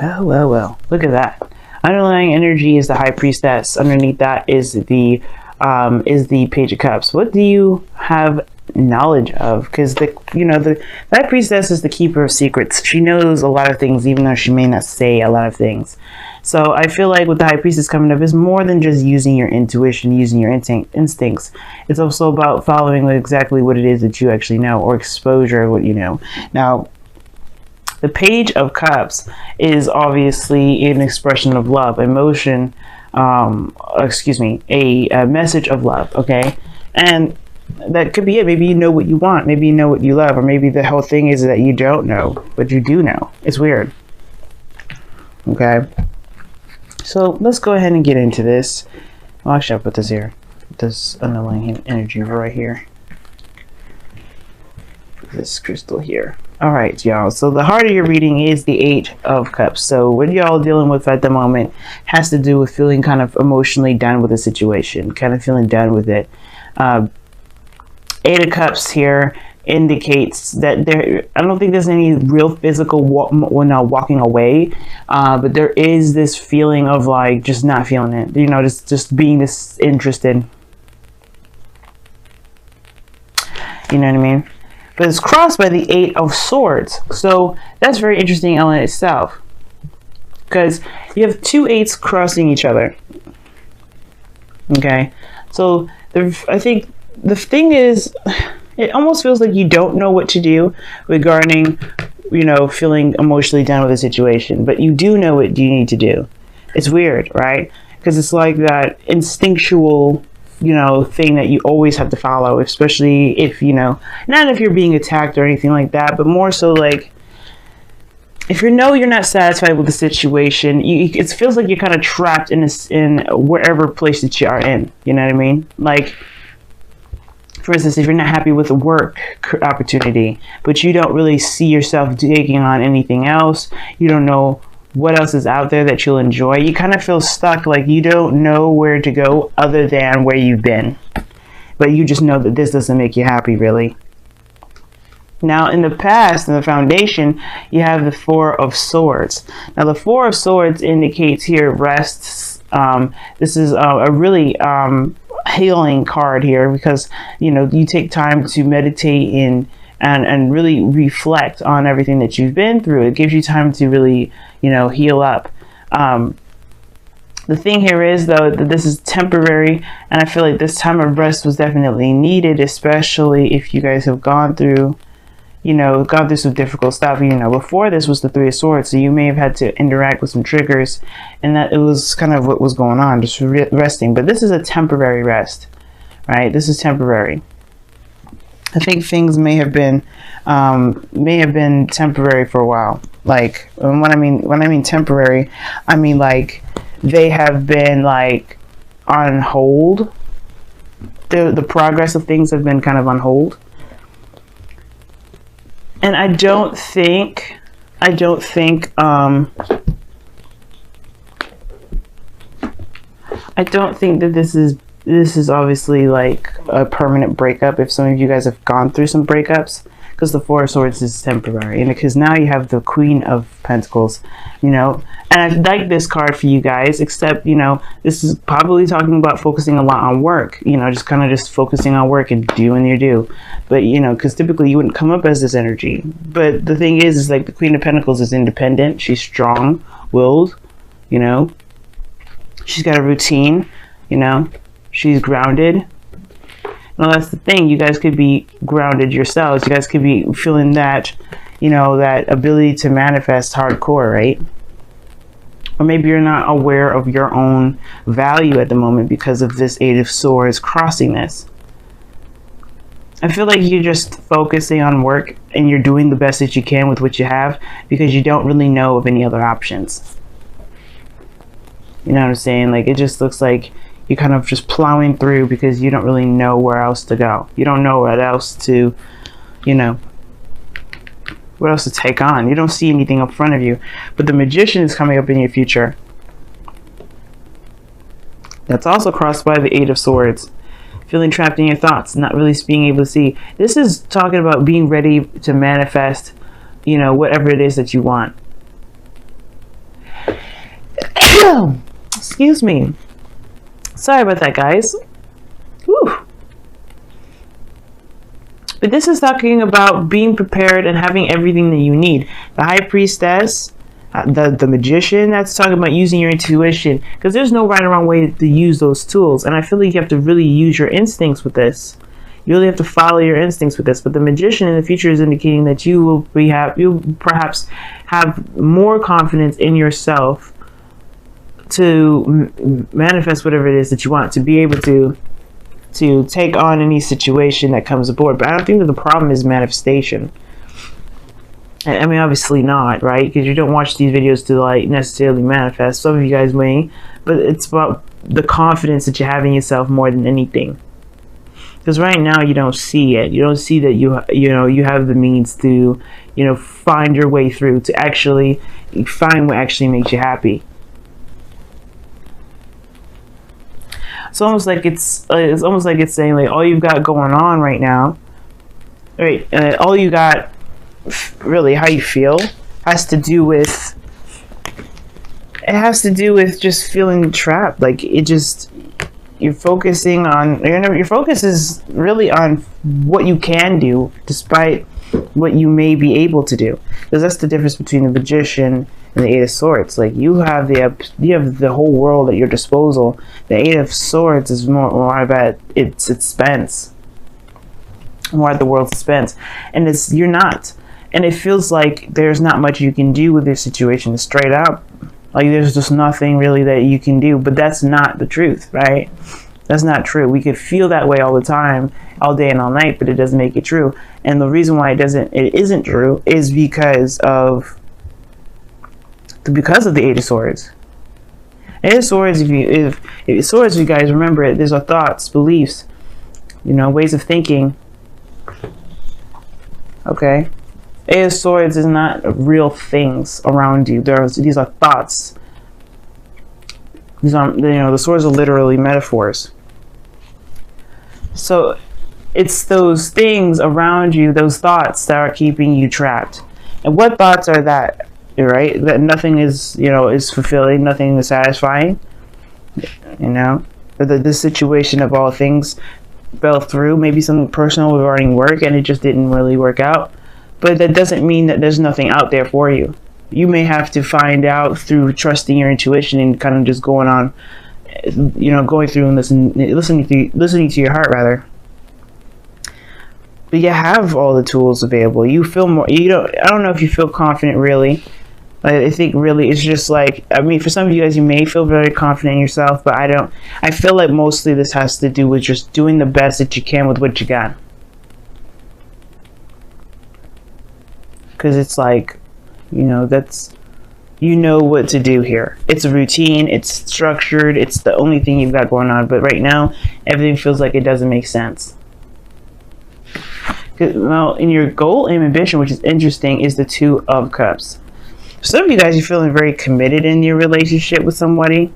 Well, well, well. Look at that. Underlying energy is the High Priestess. Underneath that is the Page of Cups. What do you have knowledge of? Because the High Priestess is the keeper of secrets. She knows a lot of things, even though she may not say a lot of things. So I feel like with the High Priestess coming up is more than just using your intuition, using your instincts. It's also about following exactly what it is that you actually know, or exposure of what you know. Now, the Page of Cups is obviously an expression of love, emotion, a message of love, okay? And that could be it. Maybe you know what you want, maybe you know what you love, or maybe the whole thing is that you don't know, but you do know. It's weird, okay? So let's go ahead and get into this. Well, actually, I'll put this here. This underlying energy right here. This crystal here. All right, y'all. So the heart of your reading is the 8 of Cups. So what y'all dealing with at the moment has to do with feeling kind of emotionally done with the situation, kind of feeling done with it. 8 of Cups here indicates that I don't think there's any real physical walking away, but there is this feeling of like just not feeling it, just being disinterested. You know what I mean? But it's crossed by the 8 of Swords, so that's very interesting in itself, because you have 2 8s crossing each other. Okay, so I think the thing is, it almost feels like you don't know what to do regarding, feeling emotionally down with a situation, but you do know what you need to do. It's weird, right? Because it's like that instinctual, thing that you always have to follow, especially if, not if you're being attacked or anything like that, but more so like, if you're not satisfied with the situation, it feels like you're kind of trapped in wherever place that you are in. You know what I mean? Like, for instance, if you're not happy with a work opportunity, but you don't really see yourself taking on anything else, you don't know what else is out there that you'll enjoy, you kind of feel stuck, like you don't know where to go other than where you've been. But you just know that this doesn't make you happy, really. Now, in the past, in the foundation, you have the 4 of Swords. Now, the 4 of Swords indicates here rests. This is a really healing card here, because you take time to meditate and really reflect on everything that you've been through. It gives you time to really heal up. The thing here is, though, that this is temporary, and I feel like this time of rest was definitely needed, especially if you guys have gone through some difficult stuff. Before this was the 3 of Swords, so you may have had to interact with some triggers, and that it was kind of what was going on, just resting. But this is a temporary rest, right? This is temporary. I think things may have been temporary for a while. Like, when I mean temporary, I mean like they have been like on hold. The progress of things have been kind of on hold. And I don't think that this is obviously like a permanent breakup. If some of you guys have gone through some breakups, because the 4 of Swords is temporary, and because now you have the Queen of Pentacles, and I like this card for you guys, except this is probably talking about focusing a lot on work, just focusing on work and doing your due. But because typically you wouldn't come up as this energy. But the thing is like the Queen of Pentacles is independent, she's strong-willed, she's got a routine, she's grounded. Well, that's the thing. You guys could be grounded yourselves. You guys could be feeling that, that ability to manifest hardcore, right? Or maybe you're not aware of your own value at the moment because of this 8 of Swords crossing this. I feel like you're just focusing on work and you're doing the best that you can with what you have, because you don't really know of any other options. You know what I'm saying? Like, it just looks like you're kind of just plowing through because you don't really know where else to go. You don't know what else to, what else to take on. You don't see anything up front of you. But the Magician is coming up in your future. That's also crossed by the 8 of Swords. Feeling trapped in your thoughts, not really being able to see. This is talking about being ready to manifest, whatever it is that you want. Excuse me. Sorry about that, guys. Whew. But this is talking about being prepared and having everything that you need. The High Priestess, the Magician, that's talking about using your intuition. Because there's no right or wrong way to use those tools. And I feel like you have to really use your instincts with this. You really have to follow your instincts with this. But the Magician in the future is indicating that you'll perhaps have more confidence in yourself to manifest whatever it is that you want, to be able to take on any situation that comes aboard. But I don't think that the problem is manifestation. I mean, obviously not, right? Because you don't watch these videos to like necessarily manifest. Some of you guys may, but it's about the confidence that you have in yourself more than anything. Because right now you don't see it. You don't see that you have the means to find your way through, to actually find what actually makes you happy. It's almost like it's saying like all you've got going on right now, right? All you got, really, how you feel has to do with just feeling trapped. Like you're focusing on your focus is really on what you can do despite what you may be able to do, because that's the difference between the Magician and the Eight of Swords. Like you have the whole world at your disposal. The Eight of Swords is more about its expense, more at the world's expense, and you're not, and it feels like there's not much you can do with this situation. Straight up, like there's just nothing really that you can do. But that's not the truth, right? That's not true. We could feel that way all the time, all day and all night, but it doesn't make it true. And the reason why it isn't true is because of the Eight of Swords. Eight of Swords, if you guys remember it, these are thoughts, beliefs, ways of thinking. Okay? Eight of Swords is not real things around you. These are thoughts. These are, the swords are literally metaphors. So it's those things around you, those thoughts that are keeping you trapped. And what thoughts are that? Right? That nothing is, is fulfilling, nothing is satisfying. This situation of all things fell through. Maybe something personal regarding work and it just didn't really work out. But that doesn't mean that there's nothing out there for you. You may have to find out through trusting your intuition and kind of just going on, going through and listening to your heart, rather. But you have all the tools available. You feel more. I don't know if you feel confident, really. I think really it's just like, I mean, for some of you guys, you may feel very confident in yourself, but I don't. I feel like mostly this has to do with just doing the best that you can with what you got. Because it's like, that's, what to do here. It's a routine, it's structured, it's the only thing you've got going on. But right now, everything feels like it doesn't make sense. Well, in your goal and ambition, which is interesting, is the Two of Cups. Some of you guys are feeling very committed in your relationship with somebody.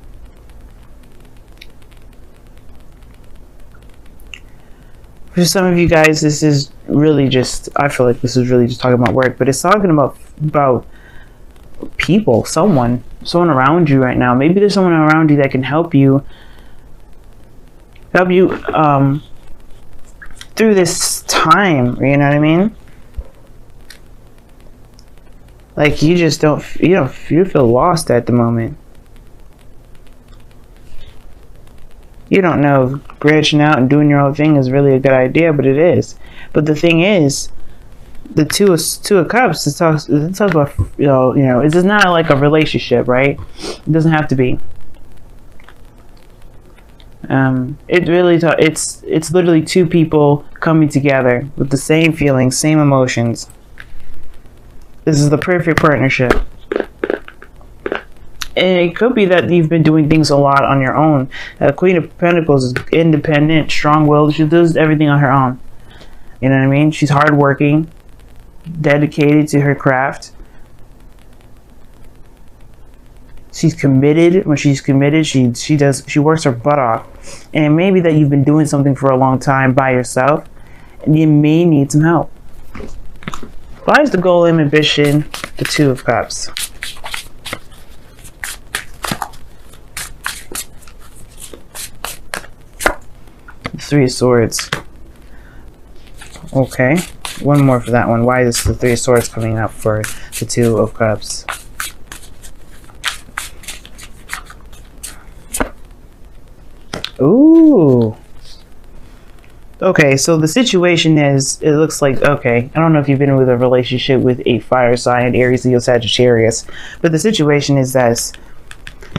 For some of you guys, this is really just, I feel like this is really just talking about work, but it's talking about people, someone around you right now. Maybe there's someone around you that can help you through this time, you know what I mean? Like you just you feel lost at the moment. You don't know if branching out and doing your own thing is really a good idea, but it is. But the thing is, the two of Cups, it talks about, it's just not like a relationship, right? It doesn't have to be. It really it's literally two people coming together with the same feelings, same emotions. This is the perfect partnership. And it could be that you've been doing things a lot on your own. Queen of Pentacles is independent, strong-willed. She does everything on her own. You know what I mean? She's hardworking, dedicated to her craft. She's committed. When she's committed, she works her butt off. And it may be that you've been doing something for a long time by yourself, and you may need some help. Why is the goal and ambition the Two of Cups? Three of Swords. Okay. One more for that one. Why is the Three of Swords coming up for the Two of Cups? Ooh. Okay, so the situation is, it looks like, okay, I don't know if you've been with a relationship with a fire sign, Aries, Leo, Sagittarius, but the situation is that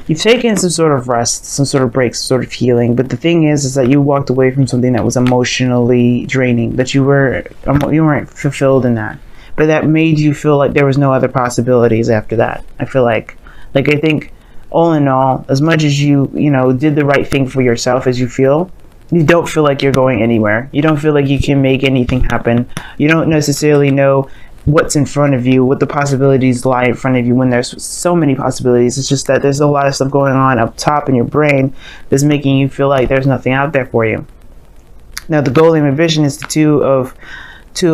you've taken some sort of rest, some sort of break, some sort of healing, but the thing is that you walked away from something that was emotionally draining, that you weren't fulfilled in that, but that made you feel like there was no other possibilities after that. I feel like I think all in all, as much as you did the right thing for yourself, as you don't feel like you're going anywhere. You don't feel like you can make anything happen. You don't necessarily know what's in front of you, what the possibilities lie in front of you when there's so many possibilities. It's just that there's a lot of stuff going on up top in your brain that's making you feel like there's nothing out there for you. Now, the golden vision is the Two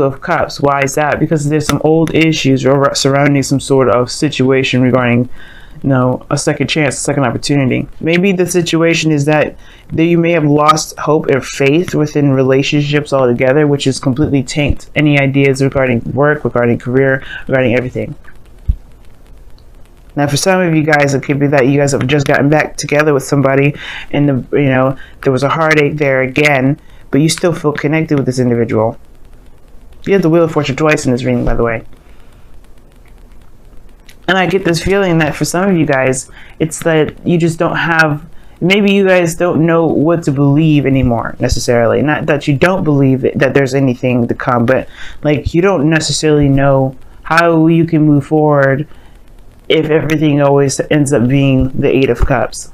of Cups. Why is that? Because there's some old issues surrounding some sort of situation regarding a second chance, a second opportunity. Maybe the situation is that you may have lost hope or faith within relationships altogether, which is completely tanked any ideas regarding work, regarding career, regarding everything. Now, for some of you guys, it could be that you guys have just gotten back together with somebody and there was a heartache there again, but you still feel connected with this individual. You have the Wheel of Fortune twice in this reading, by the way. And I get this feeling that for some of you guys, it's that you just don't have, maybe you guys don't know what to believe anymore necessarily. Not that you don't believe that there's anything to come, but like you don't necessarily know how you can move forward if everything always ends up being the Eight of Cups.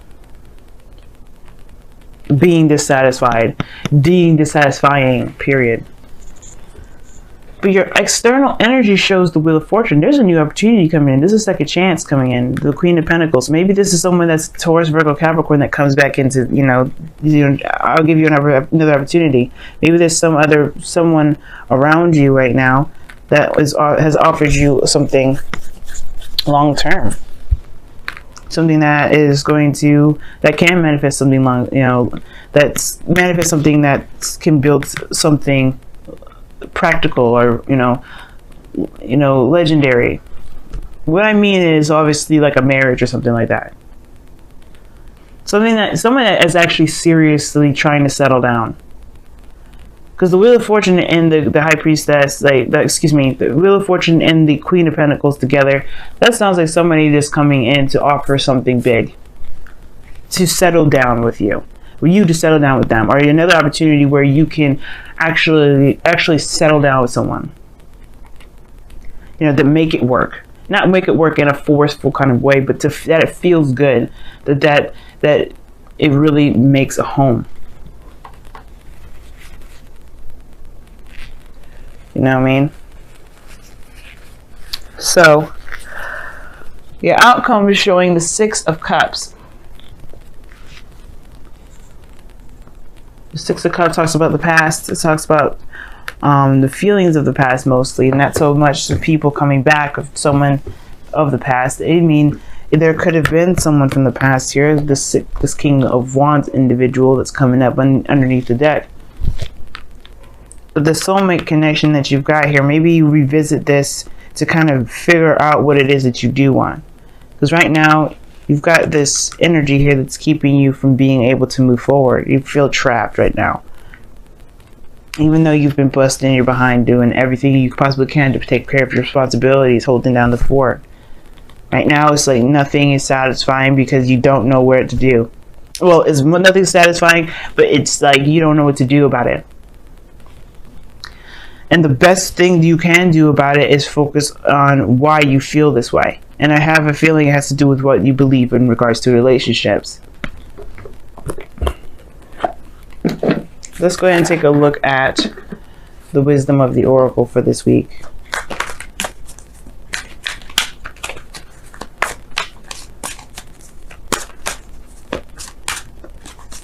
Being dissatisfied, being dissatisfying, period. But your external energy shows the Wheel of Fortune. There's a new opportunity coming in. There's a second chance coming in. The Queen of Pentacles. Maybe this is someone that's Taurus, Virgo, Capricorn that comes back into, I'll give you another opportunity. Maybe there's someone around you right now that has offered you something long term. Something that can manifest something manifest something that can build something practical or legendary. What I mean is obviously like a marriage or something like that. Someone that is actually seriously trying to settle down. Because the Wheel of Fortune and the High Priestess, the Wheel of Fortune and the Queen of Pentacles together, that sounds like somebody just coming in to offer something big, to settle down with you. For you to settle down with them, or another opportunity where you can actually settle down with someone, to make it work, not make it work in a forceful kind of way, but that it feels good, that it really makes a home. You know what I mean? So your outcome is showing the Six of Cups. The Six of Cups talks about the past. It talks about the feelings of the past mostly, not so much the people coming back of someone of the past. I mean, there could have been someone from the past here. This King of Wands individual that's coming up underneath the deck. But the soulmate connection that you've got here, maybe you revisit this to kind of figure out what it is that you do want. Because right now, you've got this energy here that's keeping you from being able to move forward. You feel trapped right now. Even though you've been busting your behind doing everything you possibly can to take care of your responsibilities, holding down the fort. Right now, it's like nothing is satisfying because you don't know where to do. Well, it's nothing satisfying, but it's like you don't know what to do about it. And the best thing you can do about it is focus on why you feel this way. And I have a feeling it has to do with what you believe in regards to relationships. Let's go ahead and take a look at the wisdom of the Oracle for this week.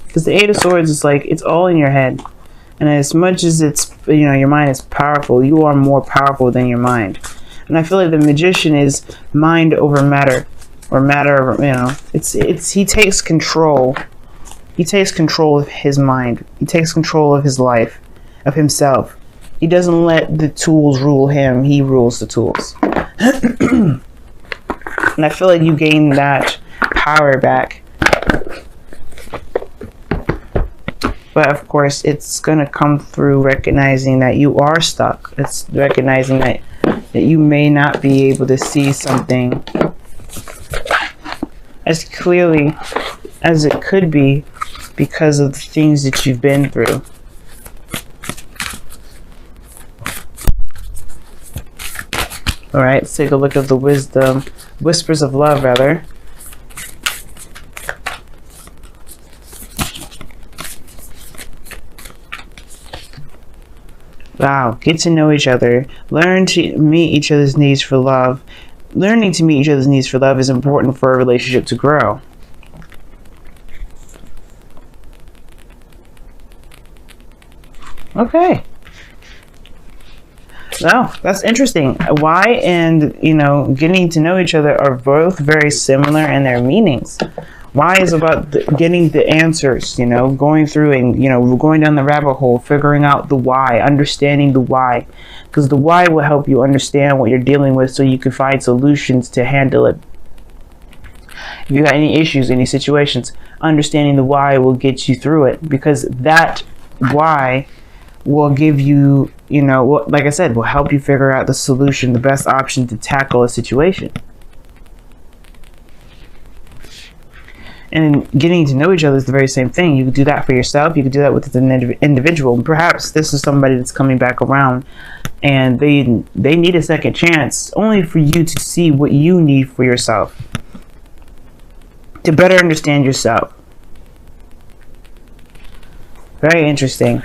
Because the Eight of Swords is like, it's all in your head. And as much as it's, your mind is powerful, you are more powerful than your mind. And I feel like the Magician is mind over matter, or matter over, he takes control He takes control of his mind. He takes control of his life, of himself. He doesn't let the tools rule him. He rules the tools. And I feel like you gain that power back. But of course, it's going to come through recognizing that you are stuck. It's recognizing that you may not be able to see something as clearly as it could be because of the things that you've been through. All right, let's take a look at the wisdom, whispers of love, rather. Wow, get to know each other. Learn to meet each other's needs for love. Learning to meet each other's needs for love is important for a relationship to grow. Okay. No, that's interesting. Why and, getting to know each other are both very similar in their meanings. Why is about getting the answers, going through and, going down the rabbit hole, figuring out the why, understanding the why. Because the why will help you understand what you're dealing with so you can find solutions to handle it. If you got any issues, any situations, understanding the why will get you through it. Because that why will give you, like I said, will help you figure out the solution, the best option to tackle a situation. And getting to know each other is the very same thing. You can do that for yourself. You can do that with an individual. Perhaps this is somebody that's coming back around and they need a second chance only for you to see what you need for yourself, to better understand yourself. Very interesting.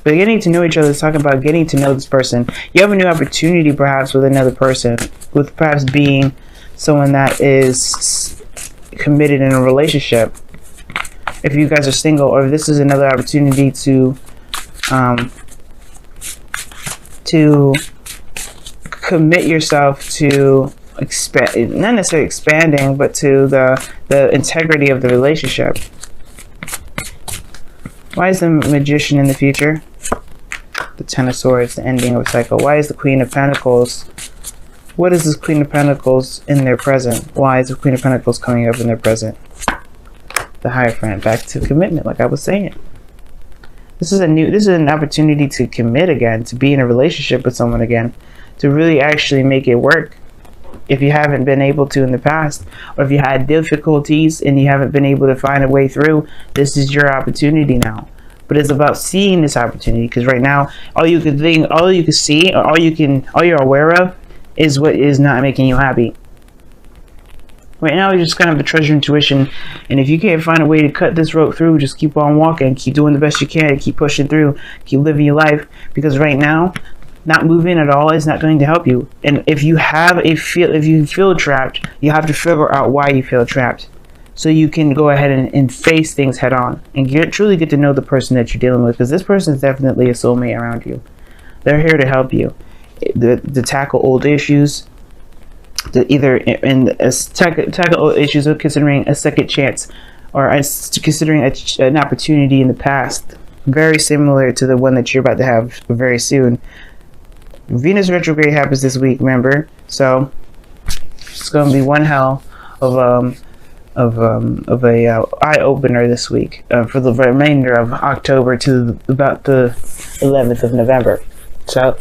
But getting to know each other is talking about getting to know this person. You have a new opportunity perhaps with another person, with perhaps being someone that is committed in a relationship. If you guys are single, or if this is another opportunity to commit yourself to expand, not necessarily expanding, but to the integrity of the relationship. Why is the Magician in the future? The Ten of Swords, the ending of a cycle. Why is the Queen of Pentacles? What is this Queen of Pentacles in their present? Why is the Queen of Pentacles coming up in their present? The Hierophant, back to commitment, like I was saying. This is an opportunity to commit again, to be in a relationship with someone again, to really actually make it work. If you haven't been able to in the past, or if you had difficulties and you haven't been able to find a way through, this is your opportunity now. But it's about seeing this opportunity, because right now, all you can see, or all you're aware of is what is not making you happy. Right now, you just kind of a treasure intuition, and if you can't find a way to cut this rope through, just keep on walking, keep doing the best you can, keep pushing through, keep living your life, because right now, not moving at all is not going to help you. And if you feel trapped, you have to figure out why you feel trapped, so you can go ahead and face things head on and truly get to know the person that you're dealing with, because this person is definitely a soulmate around you. They're here to help you, to tackle old issues, to either tackle old issues, or considering a second chance, or considering an opportunity in the past, very similar to the one that you're about to have very soon. Venus retrograde happens this week, remember? So it's going to be one hell of a eye opener this week, for the remainder of October to about the 11th of November. So